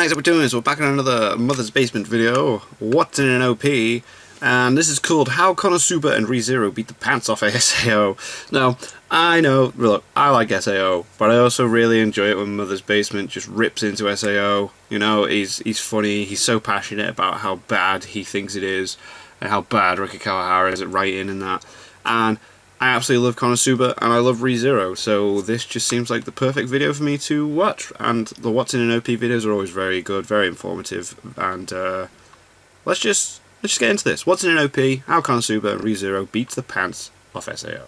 guys, how we doing? So we're back in another Mother's Basement video. What's in an OP? And this is called How Konosuba and ReZero Beat the Pants Off SAO. Now, I know, look, I like SAO, but I also really enjoy it when Mother's Basement just rips into SAO. You know, he's funny, he's so passionate about how bad he thinks it is, and how bad Rika Kawahara is at writing and that. And I absolutely love Konosuba, and I love ReZero, so this just seems like the perfect video for me to watch. And the What's in an OP videos are always very good, very informative, and let's just get into this. What's in an OP? How Konosuba and ReZero beats the pants off SAO.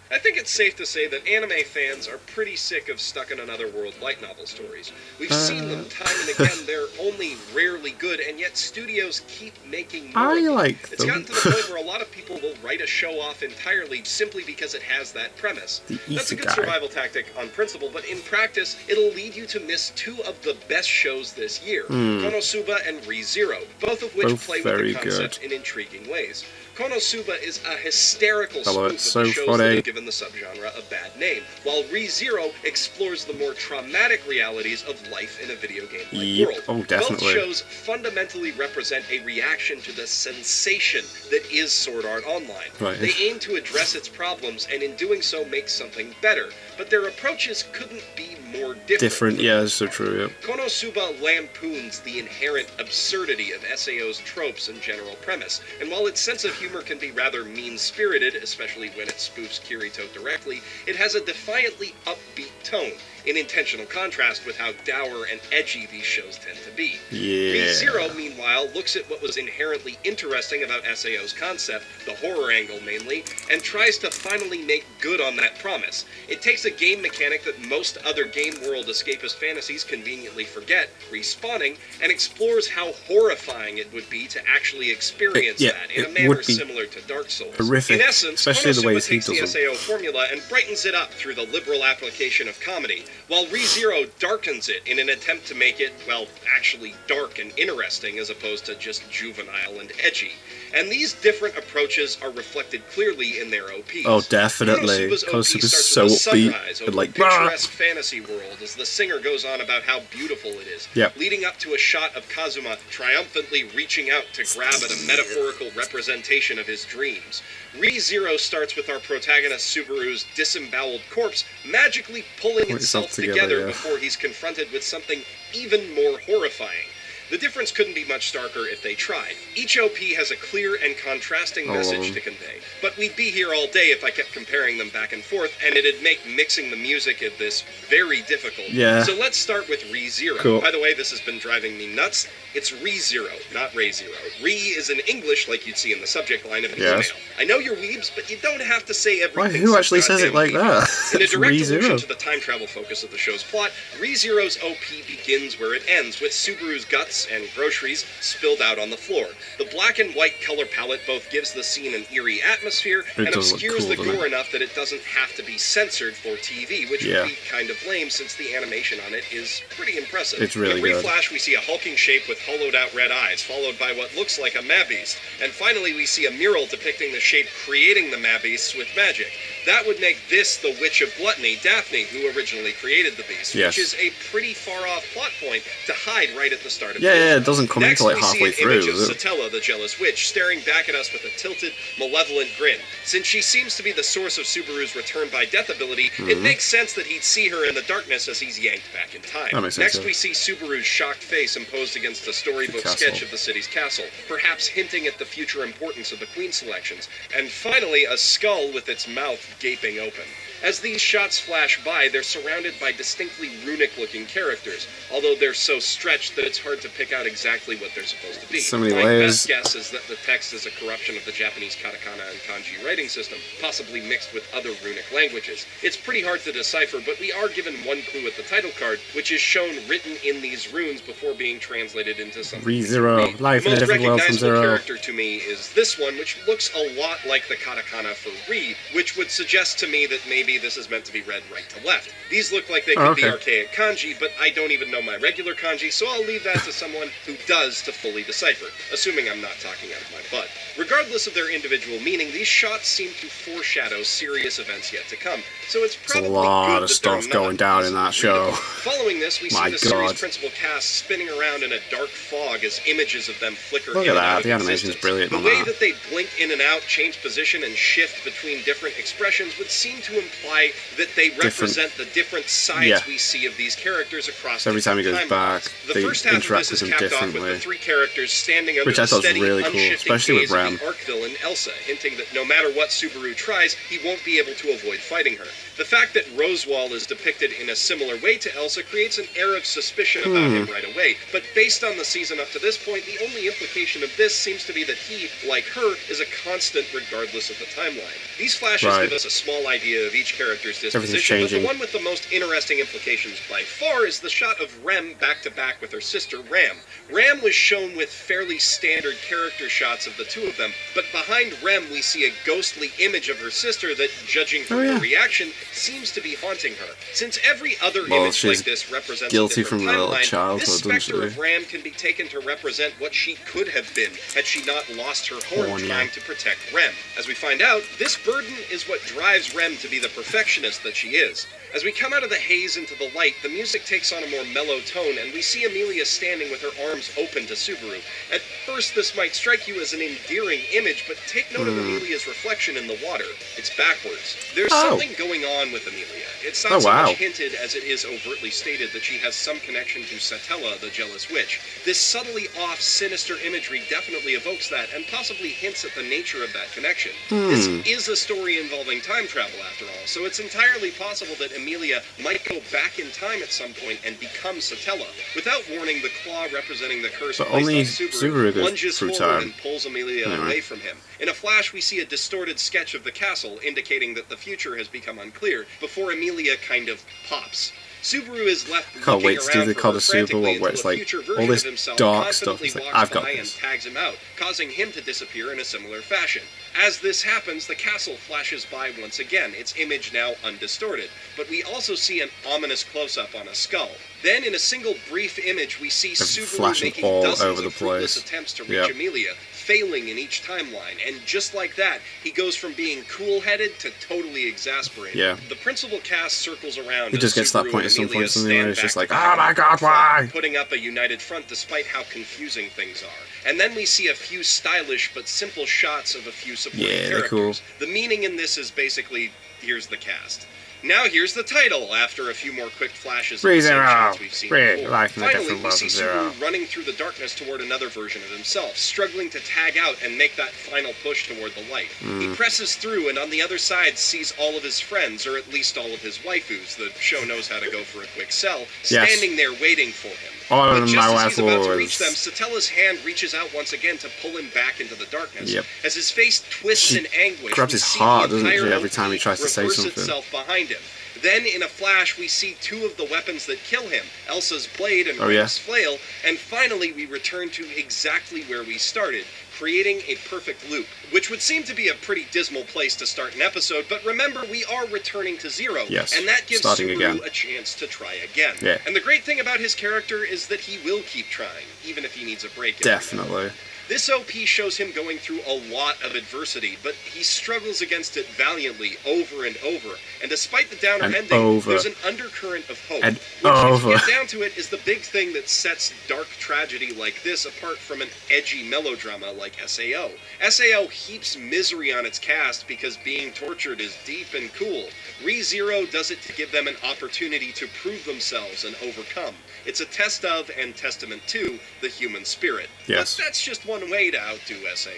I think it's safe to say that anime fans are pretty sick of stuck-in-another-world light novel stories. We've seen them time and again, they're only rarely good, and yet studios keep making more. I like them. It's gotten to the point where a lot of people will write a show off entirely simply because it has that premise. That's a good survival tactic on principle, but in practice, it'll lead you to miss two of the best shows this year, Konosuba and ReZero, both of which play with the concept in intriguing ways. Konosuba is a hysterical spoof of the shows that have given the subgenre a bad name, while ReZero explores the more traumatic realities of life in a video game-like world. Oh, definitely. Both shows fundamentally represent a reaction to the sensation that is Sword Art Online. Right. They aim to address its problems, and in doing so make something better, but their approaches couldn't be more different. Yeah, that's so true, yeah. Konosuba lampoons the inherent absurdity of SAO's tropes and general premise, and while its sense of humor can be rather mean-spirited, especially when it spoofs Kirito directly, it has a defiantly upbeat tone, in intentional contrast with how dour and edgy these shows tend to be. Yeah. ReZero, meanwhile, looks at what was inherently interesting about SAO's concept, the horror angle mainly, and tries to finally make good on that promise. It takes a game mechanic that most other game world escapist fantasies conveniently forget, respawning, and explores how horrifying it would be to actually experience that in a manner similar to Dark Souls. Horrific, In essence, especially the ways Konosuba he takes the does SAO formula and brightens it up through the liberal application of comedy, while ReZero darkens it in an attempt to make it, well, actually dark and interesting as opposed to just juvenile and edgy. And these different approaches are reflected clearly in their OPs. Oh, definitely. Konosuba's so OP starts with a upbeat. sunrise over Like, a picturesque fantasy world as the singer goes on about how beautiful it is, leading up to a shot of Kazuma triumphantly reaching out to grab at a metaphorical representation of his dreams. ReZero starts with our protagonist Subaru's disemboweled corpse magically pulling itself together before he's confronted with something even more horrifying. The difference couldn't be much starker if they tried. Each OP has a clear and contrasting message to convey, but we'd be here all day if I kept comparing them back and forth, and it'd make mixing the music of this very difficult. So let's start with ReZero. By the way, this has been driving me nuts. It's ReZero, not ReZero. Re is in English, like you'd see in the subject line of an email. I know you're weebs, but you don't have to say everything. Who actually says it like that? In a direct allusion to the time travel focus of the show's plot, ReZero's OP begins where it ends, with Subaru's guts and groceries spilled out on the floor. The black and white color palette both gives the scene an eerie atmosphere and obscures the gore enough that it doesn't have to be censored for TV, which would be kind of lame since the animation on it is pretty impressive. It's really good. In a brief flash, we see a hulking shape with hollowed-out red eyes, followed by what looks like a Mabeast, and finally we see a mural depicting the shape creating the Mabeasts with magic. That would make this the Witch of Gluttony, Daphne, who originally created the beast, which is a pretty far-off plot point to hide right at the start of it doesn't come until like halfway through. Next, we see an image of Satella, the jealous witch, staring back at us with a tilted, malevolent grin. Since she seems to be the source of Subaru's return by death ability, it makes sense that he'd see her in the darkness as he's yanked back in time. Next, we see Subaru's shocked face imposed against a storybook sketch of the city's castle, perhaps hinting at the future importance of the queen selections. And finally, a skull with its mouth gaping open. As these shots flash by, they're surrounded by distinctly runic-looking characters, although they're so stretched that it's hard to pick out exactly what they're supposed to be. So many My layers. best guess is that the text is a corruption of the Japanese katakana and kanji writing system, possibly mixed with other runic languages. It's pretty hard to decipher, but we are given one clue at the title card, which is shown written in these runes before being translated into something. ReZero, life in a different world from The most Zero. recognizable character to me is this one, which looks a lot like the katakana for Re, which would suggest suggests to me that maybe this is meant to be read right to left. These look like they could be archaic kanji, but I don't even know my regular kanji, so I'll leave that to someone who does to fully decipher, assuming I'm not talking out of my butt. Regardless of their individual meaning, these shots seem to foreshadow serious events yet to come, so it's probably a lot good of that stuff going down in that show. Following this, we see the series principal cast spinning around in a dark fog as images of them flicker in and out of existence. Look at that, the animation is brilliant on that. The way that they blink in and out, change position, and shift between different expressions would seem to imply that they represent the different sides we see of these characters across every time he goes back, the first half of this is capped off with the three characters standing under the steady, really unshifting cool, gaze of the arc villain Elsa, hinting that no matter what Subaru tries, he won't be able to avoid fighting her. The fact that Rosewall is depicted in a similar way to Elsa creates an air of suspicion about him right away, but based on the season up to this point, the only implication of this seems to be that he, like her, is a constant regardless of the timeline. These flashes give us a small idea of each character's disposition, but the one with the most interesting implications by far is the shot of Rem back-to-back with her sister Ram. Ram was shown with fairly standard character shots of the two of them, but behind Rem we see a ghostly image of her sister that, judging from her reaction, seems to be haunting her. Since every other image like this represents a different timeline, this specter of Ram can be taken to represent what she could have been had she not lost her horn trying to protect Rem. As we find out, this burden is what drives Rem to be the perfectionist that she is. As we come out of the haze into the light, the music takes on a more mellow tone, and we see Amelia standing with her arms open to Subaru. At first, this might strike you as an endearing image, but take note of Amelia's reflection in the water. It's backwards. There's something going on with Amelia. It's not so much hinted as it is overtly stated that she has some connection to Satella, the jealous witch. This subtly off, sinister imagery definitely evokes that, and possibly hints at the nature of that connection. This is a story involving time travel, after all, so it's entirely possible that Amelia might go back in time at some point and become Satella. Without warning, the claw representing the curse placed on Subaru lunges forward and pulls Amelia away from him. In a flash, we see a distorted sketch of the castle, indicating that the future has become unclear, before Amelia kind of pops. Subaru is left looking around for her frantically until a future version of himself confidently walks by and tags him out, causing him to disappear in a similar fashion. As this happens, the castle flashes by once again, its image now undistorted, but we also see an ominous close-up on a skull. Then, in a single brief image, we see Subaru making dozens of fruitless attempts to reach Amelia, failing in each timeline, and just like that, he goes from being cool-headed to totally exasperated. The principal cast circles around he just gets to that point at some point, and it's just like, oh my god, why? Putting up a united front despite how confusing things are. And then we see a few stylish but simple shots of a few supporting characters. Cool. The meaning in this is basically, here's the cast. Now here's the title, after a few more quick flashes of the same shots we've seen before. Finally, we see Subaru running through the darkness toward another version of himself, struggling to tag out and make that final push toward the light. He presses through and on the other side sees all of his friends, or at least all of his waifus, the show knows how to go for a quick sell, standing there waiting for him. But just as he's about to reach them, Satella's hand reaches out once again to pull him back into the darkness. As his face twists in anguish, grabs his heart, doesn't she, every time he tries to say something. Itself behind him. Then, in a flash, we see two of the weapons that kill him, Elsa's blade and Rem's flail, and finally we return to exactly where we started, creating a perfect loop, which would seem to be a pretty dismal place to start an episode, but remember, we are returning to zero, and that gives Subaru a chance to try again. And the great thing about his character is that he will keep trying, even if he needs a break. Definitely. This OP shows him going through a lot of adversity, but he struggles against it valiantly over and over. And despite the downer ending, there's an undercurrent of hope. Which, if you get down to it, is the big thing that sets dark tragedy like this apart from an edgy melodrama like SAO. SAO heaps misery on its cast because being tortured is deep and cool. ReZero does it to give them an opportunity to prove themselves and overcome. It's a test of, and testament to, the human spirit. But that's just one way to outdo SAO.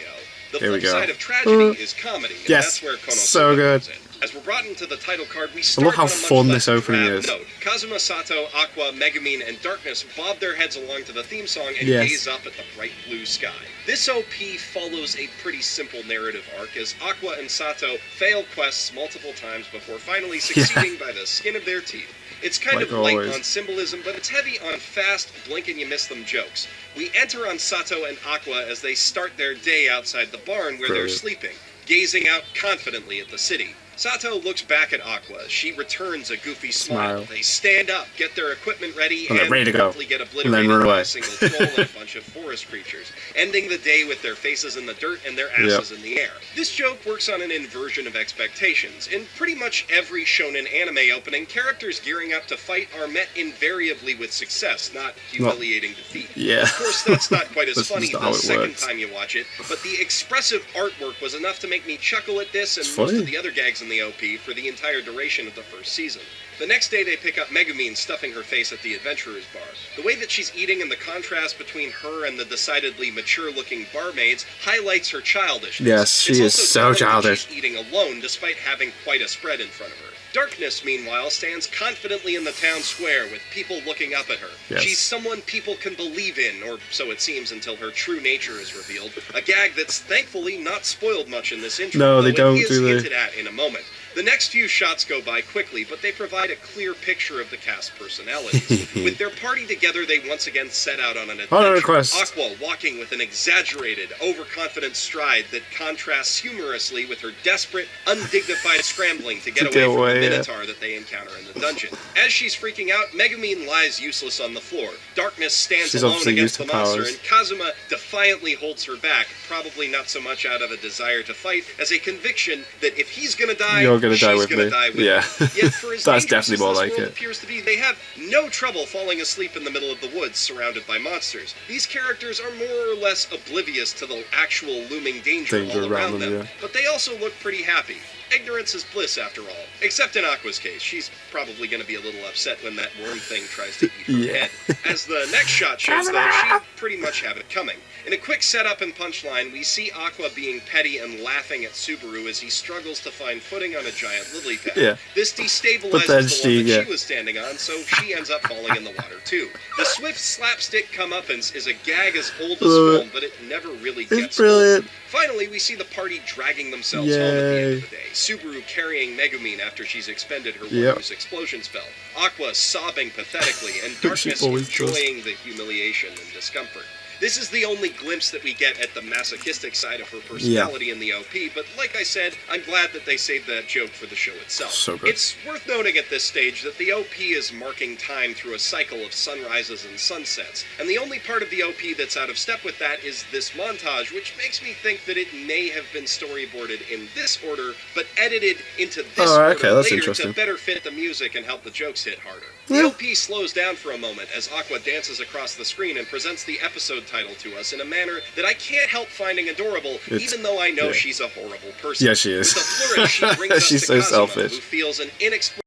The flip side of tragedy is comedy, and that's where Konosuba comes in. As we're brought into the title card, we start on a much less drab note. Kazuma Sato, Aqua, Megumin, and Darkness bob their heads along to the theme song and gaze up at the bright blue sky. This OP follows a pretty simple narrative arc as Aqua and Sato fail quests multiple times before finally succeeding by the skin of their teeth. It's kind of light on symbolism, but it's heavy on fast, blink-and-you-miss-them jokes. We enter on Sato and Aqua as they start their day outside the barn where they're sleeping, gazing out confidently at the city. Sato looks back at Aqua. She returns a goofy smile. They stand up, get their equipment ready, and ready to go. Get obliterated by a single troll and a bunch of forest creatures, ending the day with their faces in the dirt and their asses in the air. This joke works on an inversion of expectations. In pretty much every shonen anime opening, characters gearing up to fight are met invariably with success, not humiliating defeat. Yeah. Of course, that's not quite as funny the second works. time you watch it, but the expressive artwork was enough to make me chuckle at this and most of the other gags in the OP for the entire duration of the first season. The next day they pick up Megumine stuffing her face at the Adventurer's Bar. The way that she's eating and the contrast between her and the decidedly mature-looking barmaids highlights her childishness. Yes, she is so childish. She's eating alone despite having quite a spread in front of her. Darkness, meanwhile, stands confidently in the town square with people looking up at her. Yes. She's someone people can believe in, or so it seems until her true nature is revealed. A gag that's thankfully not spoiled much in this intro. No, they don't, do do they? Hinted at in a moment. The next few shots go by quickly, but they provide a clear picture of the cast personalities. With their party together, they once again set out on an adventure. Aqua walking with an exaggerated, overconfident stride that contrasts humorously with her desperate, undignified scrambling to get away from the Minotaur that they encounter in the dungeon. As she's freaking out, Megumine lies useless on the floor. Darkness stands alone against the monster, and Kazuma defiantly holds her back, probably not so much out of a desire to fight as a conviction that if he's gonna die, you're gonna die with me. Yet for as that's definitely more like it. Appears to be, they have no trouble falling asleep in the middle of the woods surrounded by monsters. These characters are more or less oblivious to the actual looming danger all around them, but they also look pretty happy. Ignorance is bliss, after all. Except in Aqua's case. She's probably going to be a little upset when that worm thing tries to eat her head. As the next shot shows, though, she pretty much have it coming. In a quick setup and punchline, we see Aqua being petty and laughing at Subaru as he struggles to find footing on a giant lily pad. Yeah. This destabilizes the one that she was standing on, so she ends up falling in the water, too. The swift slapstick comeuppance is a gag as old as film, but it never really gets old. Finally, we see the party dragging themselves home at the end of the day. Subaru carrying Megumine after she's expended her one-use explosion spell. Aqua sobbing pathetically, and Darkness enjoying the humiliation and discomfort. This is the only glimpse that we get at the masochistic side of her personality in the OP, but like I said, I'm glad that they saved that joke for the show itself. So good. It's worth noting at this stage that the OP is marking time through a cycle of sunrises and sunsets, and the only part of the OP that's out of step with that is this montage, which makes me think that it may have been storyboarded in this order, but edited into this order later to better fit the music and help the jokes hit harder. The OP slows down for a moment as Aqua dances across the screen and presents the episode title to us in a manner that I can't help finding adorable, even though I know she's a horrible person. Yeah, she is. With a flourish, she brings us she's to so Kazuma, selfish. who feels an inexplicable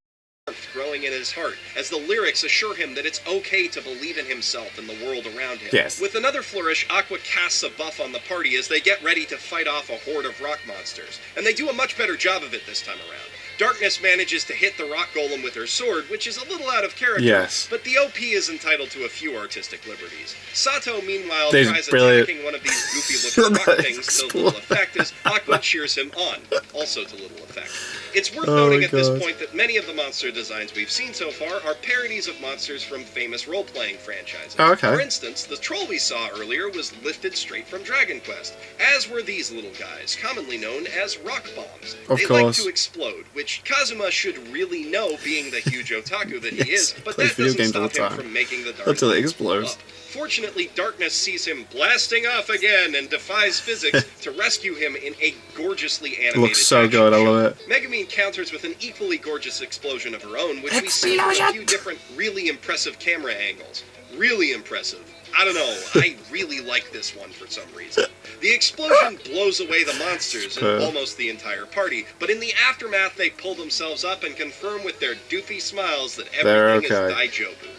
warmth growing in his heart, as the lyrics assure him that it's okay to believe in himself and the world around him. Yes. With another flourish, Aqua casts a buff on the party as they get ready to fight off a horde of rock monsters, and they do a much better job of it this time around. Darkness manages to hit the rock golem with her sword, which is a little out of character, but the OP is entitled to a few artistic liberties. Sato, meanwhile, tries attacking one of these goofy-looking rock things to little effect as Aqua cheers him on, also to little effect. It's worth noting at this point that many of the monster designs we've seen so far are parodies of monsters from famous role-playing franchises. For instance, the troll we saw earlier was lifted straight from Dragon Quest, as were these little guys, commonly known as rock bombs. They like to explode, which Kazuma should really know, being the huge otaku that he is, but that doesn't stop him from making the dark until it explodes. Fortunately, Darkness sees him blasting off again and defies physics to rescue him in a gorgeously animated looks so good, I love it. Megumine counters with an equally gorgeous explosion of her own, which we see from a few different really impressive camera angles. Really impressive. I don't know, I really like this one for some reason. The explosion blows away the monsters and almost the entire party, but in the aftermath they pull themselves up and confirm with their doofy smiles that everything is Daijobu.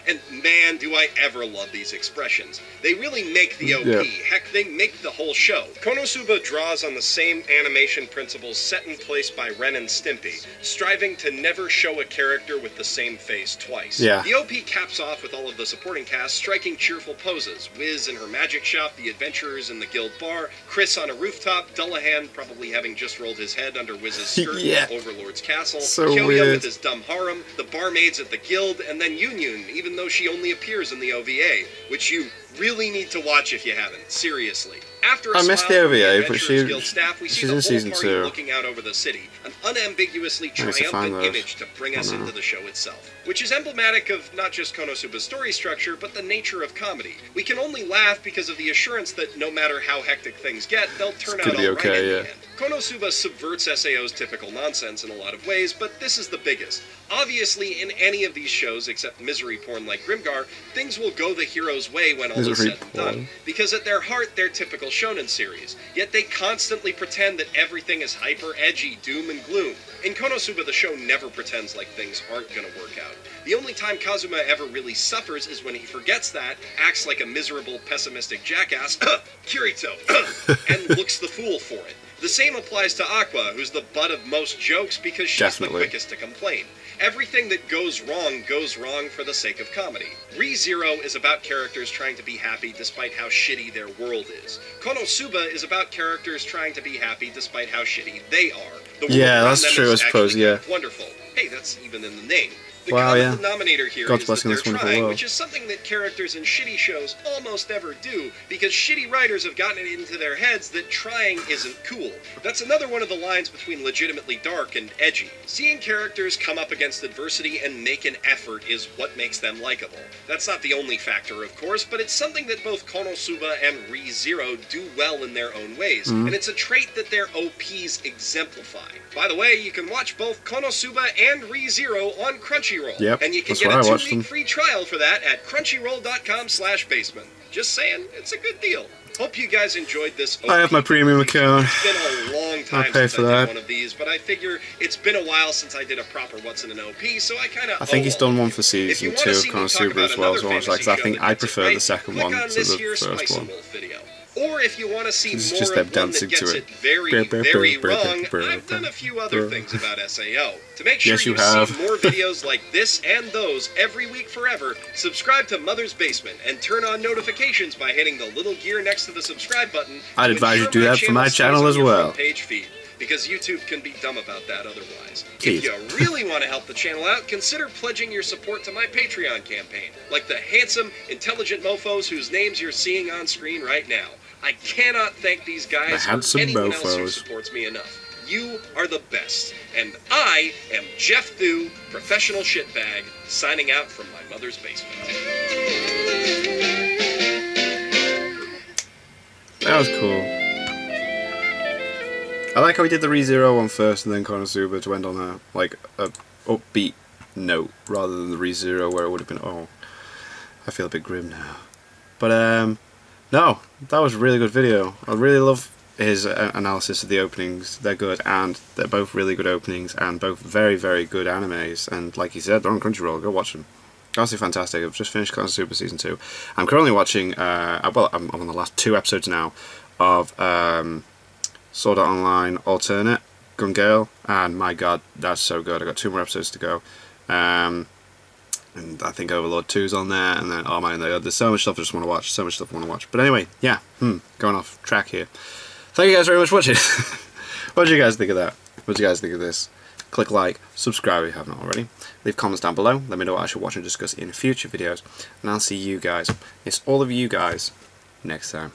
And man, do I ever love these expressions. They really make the OP. Heck, they make the whole show. Konosuba draws on the same animation principles set in place by Ren and Stimpy, striving to never show a character with the same face twice. The OP caps off with all of the supporting cast striking cheerful poses. Wiz in her magic shop, the adventurers in the guild bar, Chris on a rooftop, Dullahan probably having just rolled his head under Wiz's skirt in Overlord's castle, Kyoya with his dumb harem, the barmaids at the guild, and then Yunyun, even though she only appears in the OVA, which you really need to watch if you haven't, seriously. After a I missed smile the from the OVA, but Adventurers Guild staff, we see she's the in whole season party 2. looking out over the city, an unambiguously I need to find triumphant those. image to bring us into the show itself, which is emblematic of not just Konosuba's story structure, but the nature of comedy. We can only laugh because of the assurance that no matter how hectic things get, they'll turn out all right in the end. Konosuba subverts SAO's typical nonsense in a lot of ways, but this is the biggest. Obviously, in any of these shows, except misery porn like Grimgar, things will go the hero's way when all is said and done, because at their heart, they're typical shonen series. Yet they constantly pretend that everything is hyper-edgy, doom and gloom. In Konosuba, the show never pretends like things aren't gonna work out. The only time Kazuma ever really suffers is when he forgets that, acts like a miserable, pessimistic jackass, Kirito, and looks the fool for it. The same applies to Aqua, who's the butt of most jokes because she's the quickest to complain. Everything that goes wrong for the sake of comedy. ReZero is about characters trying to be happy despite how shitty their world is. Konosuba is about characters trying to be happy despite how shitty they are. The world that's true, I suppose, wonderful. Hey, that's even in the name. The wow, common denominator here God's is that they're trying, world. which is something that characters in shitty shows almost never do, because shitty writers have gotten it into their heads that trying isn't cool. That's another one of the lines between legitimately dark and edgy. Seeing characters come up against adversity and make an effort is what makes them likable. That's not the only factor, of course, but it's something that both Konosuba and ReZero do well in their own ways, and it's a trait that their OPs exemplify. By the way, you can watch both Konosuba and ReZero on Crunchyroll. Yep, and you can get a 2-week free trial for that at crunchyroll.com/basement. Just saying, it's a good deal. Hope you guys enjoyed this OP. I have my premium account. It's been a long time since I did one of these, but I figure it's been a while since I did a proper What's in an OP, so I kind of I think he's done one for season 2 of Konosuba as well, so I think I prefer the second one to the first one. Or if you want to see It's more just of them one that dancing gets to it very wrong, I've done a few other things about SAO. To make sure you see more videos like this and those every week forever, subscribe to Mother's Basement and turn on notifications by hitting the little gear next to the subscribe button. I'd advise you do that for my channel as well. Page feed, because YouTube can be dumb about that otherwise. Jeez. If you really want to help the channel out, consider pledging your support to my Patreon campaign, like the handsome, intelligent mofos whose names you're seeing on screen right now. I cannot thank these guys or anyone else who supports me enough. You are the best. And I am Jeff Thu, professional shitbag, signing out from my mother's basement. That was cool. I like how he did the ReZero one first and then Konosuba to end on a upbeat note rather than the ReZero where it would have been, oh, I feel a bit grim now. But no, that was a really good video. I really love his analysis of the openings. They're good, and they're both really good openings, and both very, very good animes. And like he said, they're on Crunchyroll. Go watch them. Honestly fantastic. I've just finished Konosuba Season 2. I'm currently watching, well, I'm on the last 2 episodes now of Sword Art Online Alternate, Gun Gale, and my god, that's so good. I've got 2 more episodes to go. And I think Overlord 2's on there, and then, oh man, there's so much stuff I just want to watch, so much stuff I want to watch. But anyway, yeah, going off track here. Thank you guys very much for watching. What did you guys think of that? What did you guys think of this? Click like, subscribe if you haven't already. Leave comments down below, let me know what I should watch and discuss in future videos. And I'll see you guys, yes, all of you guys, next time.